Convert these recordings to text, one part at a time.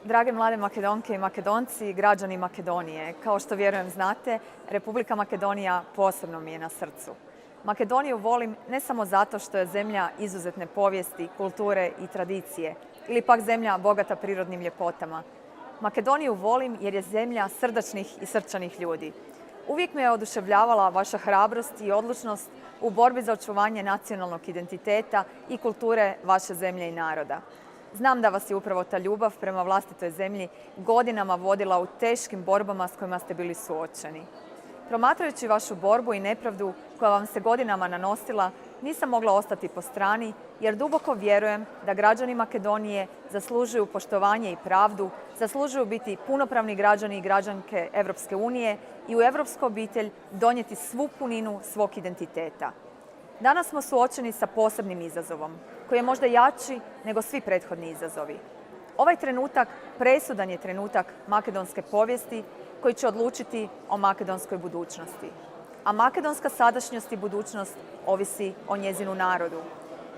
Drage mlade Makedonke i Makedonci, građani Makedonije, kao što vjerujem znate, Republika Makedonija posebno mi je na srcu. Makedoniju volim ne samo zato što je zemlja izuzetne povijesti, kulture i tradicije, ili pak zemlja bogata prirodnim ljepotama. Makedoniju volim jer je zemlja srdačnih i srčanih ljudi. Uvijek me je oduševljavala vaša hrabrost i odlučnost u borbi za očuvanje nacionalnog identiteta i kulture vaše zemlje i naroda. Znam da vas je upravo ta ljubav prema vlastitoj zemlji godinama vodila u teškim borbama s kojima ste bili suočeni. Promatrajući vašu borbu i nepravdu koja vam se godinama nanosila, nisam mogla ostati po strani jer duboko vjerujem da građani Makedonije zaslužuju poštovanje i pravdu, zaslužuju biti punopravni građani i građanke Europske unije i u europsku obitelj donijeti svu puninu svog identiteta. Danas smo suočeni sa posebnim izazovom, koji je možda jači nego svi prethodni izazovi. Ovaj trenutak presudan je trenutak makedonske povijesti koji će odlučiti o makedonskoj budućnosti. A makedonska sadašnjost i budućnost ovisi o njezinu narodu.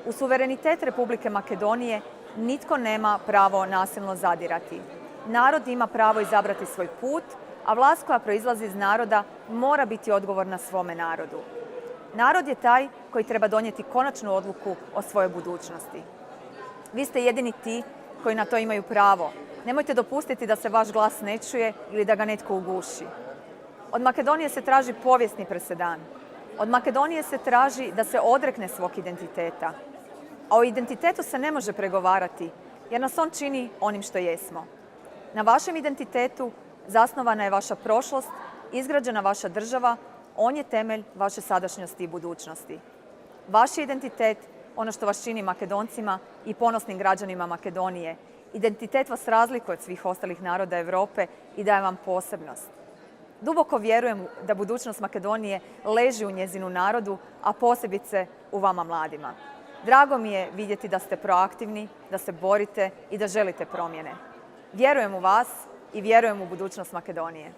U suverenitet Republike Makedonije nitko nema pravo nasilno zadirati. Narod ima pravo izabrati svoj put, a vlast koja proizlazi iz naroda mora biti odgovorna svome narodu. Narod je taj koji treba donijeti konačnu odluku o svojoj budućnosti. Vi ste jedini ti koji na to imaju pravo. Nemojte dopustiti da se vaš glas ne čuje ili da ga netko uguši. Od Makedonije se traži povijesni presedan. Od Makedonije se traži da se odrekne svog identiteta. A o identitetu se ne može pregovarati jer nas on čini onim što jesmo. Na vašem identitetu zasnovana je vaša prošlost, izgrađena vaša država, on je temelj vaše sadašnjosti i budućnosti. Vaš je identitet ono što vas čini Makedoncima i ponosnim građanima Makedonije. Identitet vas razlikuje od svih ostalih naroda Europe i daje vam posebnost. Duboko vjerujem da budućnost Makedonije leži u njezinu narodu, a posebice u vama mladima. Drago mi je vidjeti da ste proaktivni, da se borite i da želite promjene. Vjerujem u vas i vjerujem u budućnost Makedonije.